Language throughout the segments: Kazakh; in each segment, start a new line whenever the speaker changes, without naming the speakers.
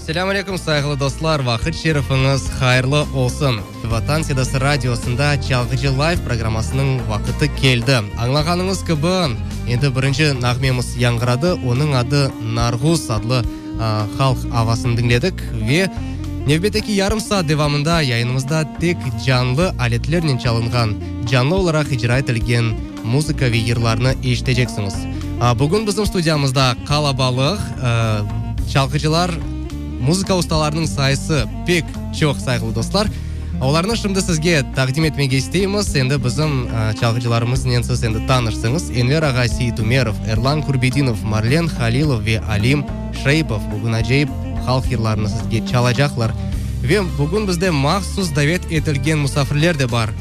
Ассаламу алейкум, сайғылы достар, вақыт шерифіңіз хайырлы олсын. Ватан Седасы радиосында Чалғыжы лайв программасының вақыты келді. Аңлағаныңыз кібі, енді бірінші нағмеміз яңғырады, оның ады Нарғыз адлы халық авасын діңледік. Ве невбетеки ярым саат девамында яйынымызда тек жанлы алетлерінен чалынған, жанлы оларақ ижра етілген музыка вейерларыны ештежексіңіз. Бүгін біздің студиямызда қалабалық Чалғыжылар музыка ұсталарының сайысы пек чоқ, сайғылы достар. Оларны шымды сізге тақдим етмеге істейміз. Енді біздің чалғыжыларымызын сіз енді танышсыңыз. Энвер аға Сейит Умеров, Эрлан Курбединов, Марлен Халилов ве Алим Шейпов бүгін ажайып халық ерларыны сізге чалажақлар. Ве бүгін бізде мақсус давет етілген мұсафірлер де бар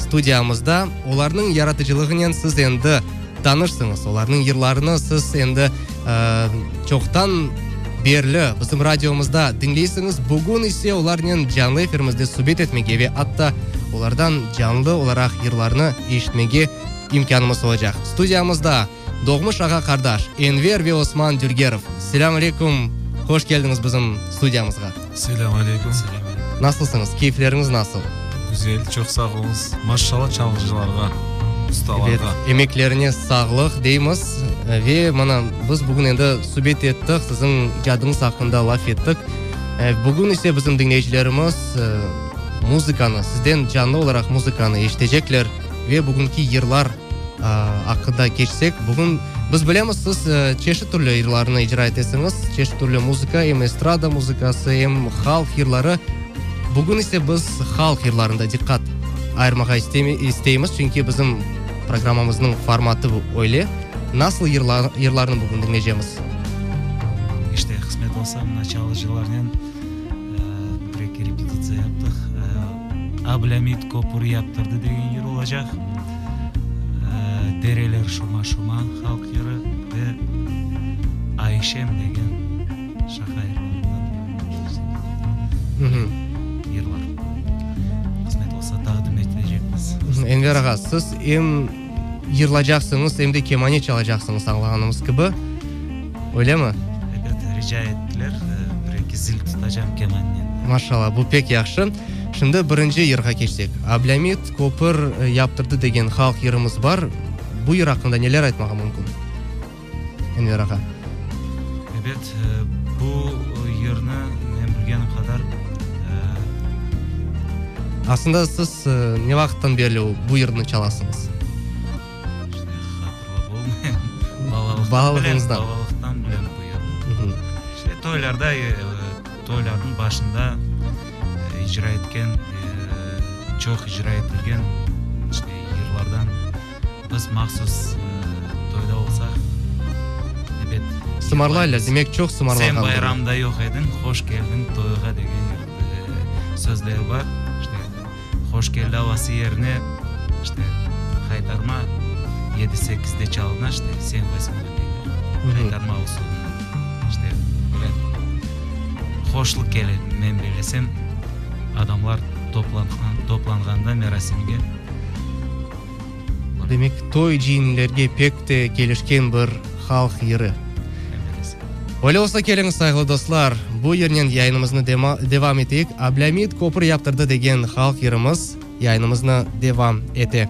студиямызда. Оларның яратыжылығынан сіз енді танышсыңыз. Оларның ерларыны сіз енді чоқтан берлі біздің радиомызда діңлейсіңіз. Бүгін есе олармен жанлы эфирімізде субет етмеге ве атта олардан жанлы оларақ ерларыны ештмеге имканымыз олacak. Студиямызда Доғмыш аға қардаш Энвер ве Осман Дүргеров. Селам алейкум, қош келдіңіз біздің студиямызға.
Селам алейкум.
Насылсыңыз, кейфілеріңіз насыл?
Güzel, çok sağ olunuz. Maşallah çalgıcılarga, ustalarga.
Емеклеріне сағлық дейміз. Ве мана біз бүгін енді субет еттік, сіздің жадыңыз хақында лаф еттік. Бүгін есе біздің діңлейшілеріміз музыканы, сізден жанлы оларақ музыканы ештежеклер. Ве бүгінгі ерлар ақында кешсек, бүгін біз білеміз, сіз чеші түрлі ерларыны ижра етесіңіз. Чеші түрлі музыка, эстрада музыкасы, халық ерлары. Бүгін есе біз халық ерларында диққат айырмаға істейміз, чүнки біздің программамыздың форматы ойле. Насыл ерларының бүгін діңлейжеміз?
İşte kısmet olsa началыжыларынан бір-екі репетиция яптық. Абламид Копур яптырды деген ер олacak. Дерелер шума-шума халық ері ve Айшем деген шақа ерлар. Кısmet olsa тағдым етілежекпіз.
Энвер аға, сіз ерлажақсыңыз, емде кемане чалажақсыңыз аңлағанымыз кібі? Ойле ма?
Рижа еттілер, бір-екі зіл тұтажам кеманнен.
Машалла, бұл пек яқшы. Шынды бірінші ерға кешсек. Абламид Копур яптырды деген халық еріміз бар. Бұл ер ақында нелер айтмаға мүмкін? Энвер аға.
Бұл ерні мен білгенім қадар.
Асында сіз не вақыттан берлі бұл ерні чаласыңыз? Балалығыңыздан.
Балалықтан білем бұл ерні. Тойлардың башында ижра еткен, чоқ ижра етілген ерлардан біз мақсус тойда болсақ,
сымарлайлар, демек чоқ сымарлаған.
Сен байрамда жоқ едің, қош келдің тойға деген сөздер бар. Қош келді авасы еріне қайтарма 7-8-де чалына, сен байсыңға деген қайтарма ұсылын. Қошылық келі мен белесем, адамлар топланғанда мерасимге.
Демек той жиынлерге пекте келішкен бір халық ері. Оле олса келіңіз, сайғылы достар. Бұл ернен яйынымызны девам етейік. Абламид Копур яптырды деген халық еріміз яйынымызны девам ете.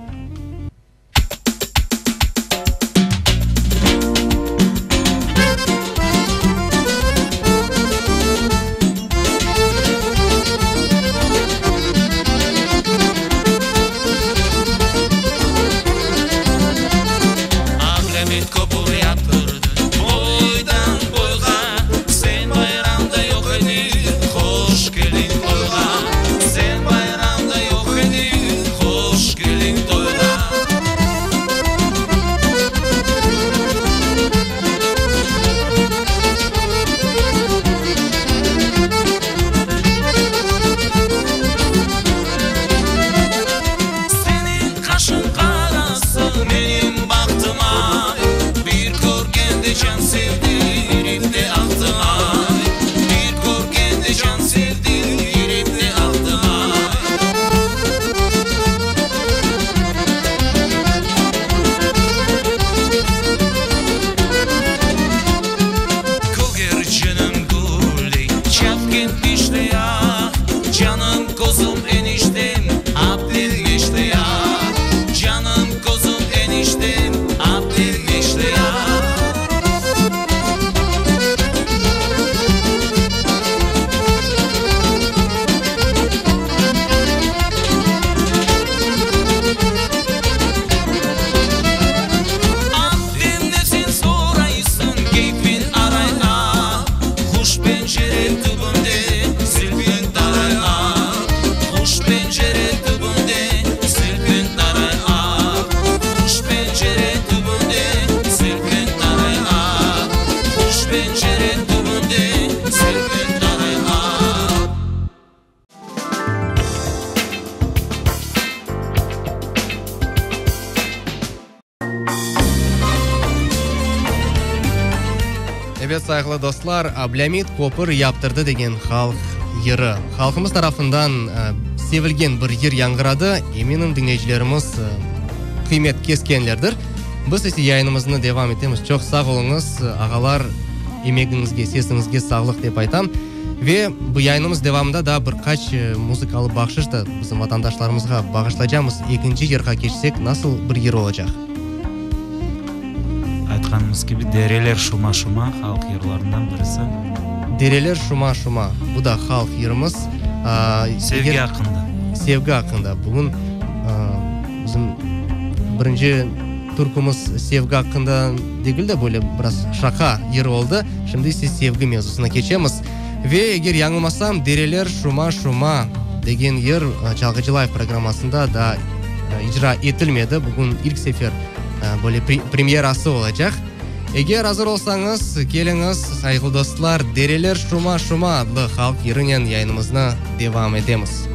Senin kaşın karası benim baktıma bir
Evet sayıklı dostlar, Ablamit Kopır yaptırdı деген халық йыры. Халқымыз тарафından sevilgen bir yır яңғырады. Eminim dinleyicilerimiz kıymet keskenlerdir. Biz ise yayınımızını devam etemiz. Çok sağ olunuz ağalar, emeğinizге, sesingizге sağlık деп айтам. Ve bu yayınımız devamında da birkaç muzikalı bakışış da bizim vatandaşlarımızga bağışlayacağımız. İkinci yırға geçsek nasıl bir yır olacak?
Айтқанымыз gibi Dereler Şuma Şuma халық йырларынан бірісі.
Dereler Şuma Şuma. Bu da halk yırımız.
Sevgi hakkında.
Sevgi hakkında. Bugün bizim birinci turkumuz sevgi hakkında değil de böyle biraz şaka yır oldu. Şimdi ise sevgi mevzusuna geçemiz. Ve eğer yanılmasam Dereler Şuma Şuma деген yır Çalgıcı Live programmasında da icra etilmedi. Bugün ilk sefer böyle premyerası olacak. Eğer hazır olsanız geliniz sayılı dostlar, Dereler Şuma Şuma adlı halk yırının yayınımızına devam edemiz.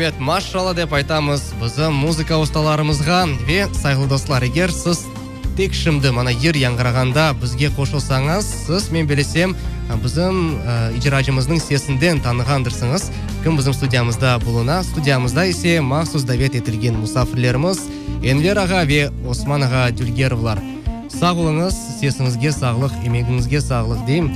керемет машалла деп айтамыз біздің музыка ұсталарымызға. Ве сайғылы достар, егер сіз тек шымды мана ер яңғырағанда бізге қошылсаңыз, сіз мен білесем біздің ижрачымыздың сесінден танығандырсыңыз. Кім біздің студиямызда болуына, студиямызда есе махсус давет етілген мұсафирлеріміз Энвер аға ве Осман аға Дүлгеровлар. Сақ олыңыз, сесіңізге сағылық, емегіңізге сағылық дейм.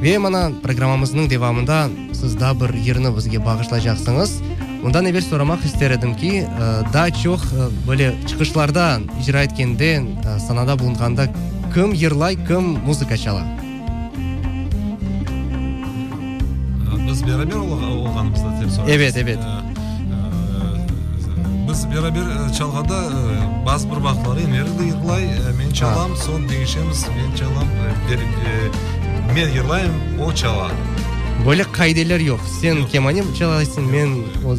Ве мана программамыздың девамында сіз да бір еріні бізге бағышлай жақсыңыз. Ондан евер сұрамақ істер едім ки, да чоқ бөлі чықышларда ижра еткенде, санада болынғанда кім ерлай, кім музыка чала?
Біз берабер олғанымызда деп сұрайыз.
Evet.
Біз берабер чалғанда баз бір бақылары енерді ерлай, мен чалам, сон дегішеміз, мен чалам, мен ерлайым, о чала.
Бөлек қайделер жоқ. Сен кемани чалайсың, мен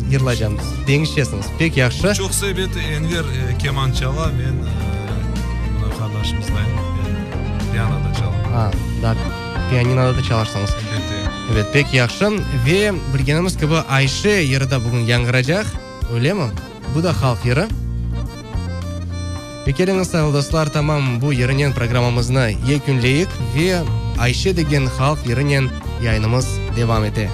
ерлайжам. Деңішесіңіз. Пек яқшы.
Çok себеті Энвер кеман чала, мен қардашымыздайым, мен пианода чалам.
Да, пианинада да чаларсаңыз. Evet, pek yaxşı. Ve bilgenimiz gibi Ayşe yeri de bugün yangıracak. Öyle mi? Bu da halk yeri. Bekeliniz sayılı dostlar, tamam bu yerinen programımızını yekünleyik ve Ayşe degen halk yerinen yayınımız devam ete.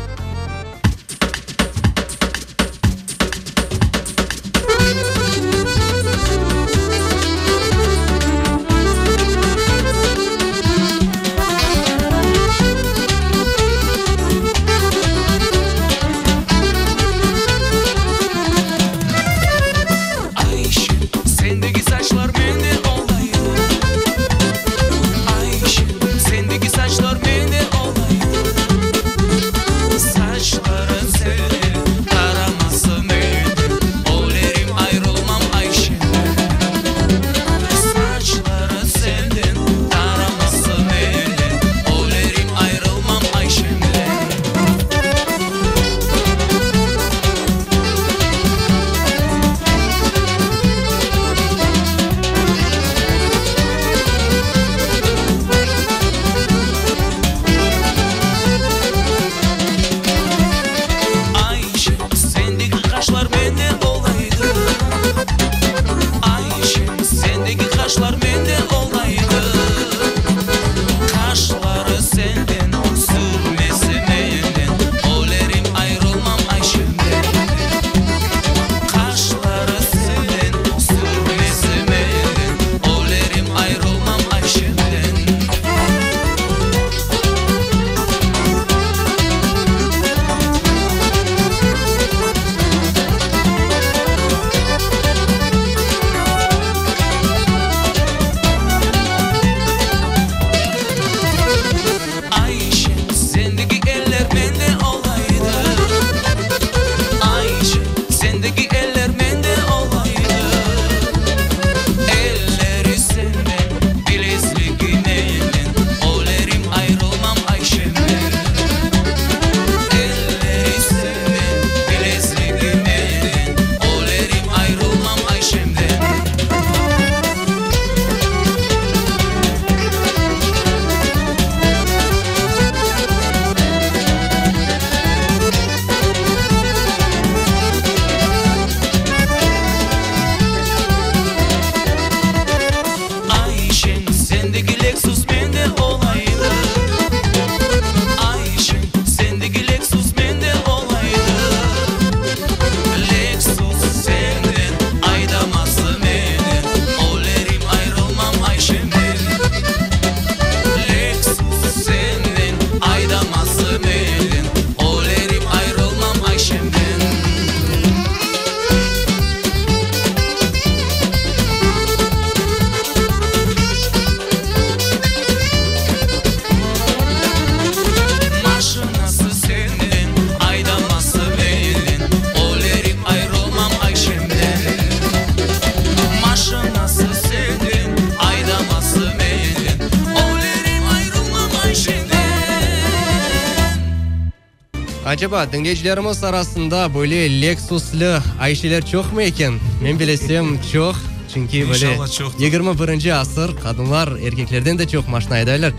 Acaba dinleyicilerimiz arasında böyle Lexus'lu Ayşeler çok mu eken? Ben bilesem çok. Çünkü böyle 21. asır kadınlar erkeklerden de çok maşina aydarlar.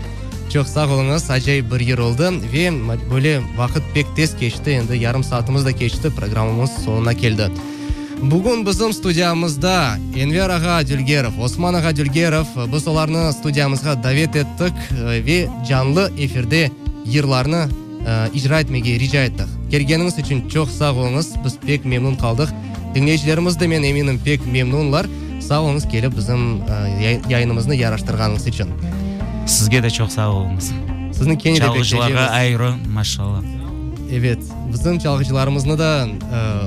Çok sağ olunuz, acayip bir yer oldu ve böyle vakit pek tez geçti, endi yarım saatimiz de geçti, programımız sonuna geldi. Bugün bizim stüdyamızda Enver Ağa Dülgerov, Osman Ağa Dülgerov, biz onlarını stüdyamızga davet ettik ve canlı efirde yırlarını icra etmege rica ettik. Gelgeniniz için çok sağ olunuz, biz pek memnun kaldık. Dinleyicilerimiz de men eminim pek memnunlar. Sağ olunuz gelip bizim yayınımızı yaraştırganınız için.
Sizge de çok sağ olunuz.
Sizin kendi
çalgıcılarga ayrı maşallah.
Evet, bizim çalgıcılarımızны da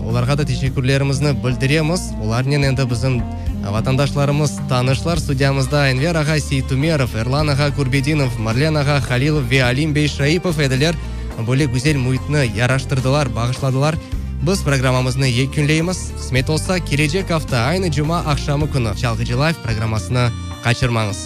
onlarga da teşekkürlerimizni bildiremiz. Onlarning endi bizim vatandaşlarımız, tanışlar stüdyamızda Enver Ağa Seytumerov, Erlan Ağa Kurbedinov, Marlen Ağa Halilov ve Alim Bey Şaipov ediler. Böyle güzel muhitni yaraştırdılar, bağışladılar. Biz programımızı yekünleyimiz. Kısmet olsa gelecek hafta aynı cuma akşamı günü Çalgıcı Live programmasını kaçırmаңыз.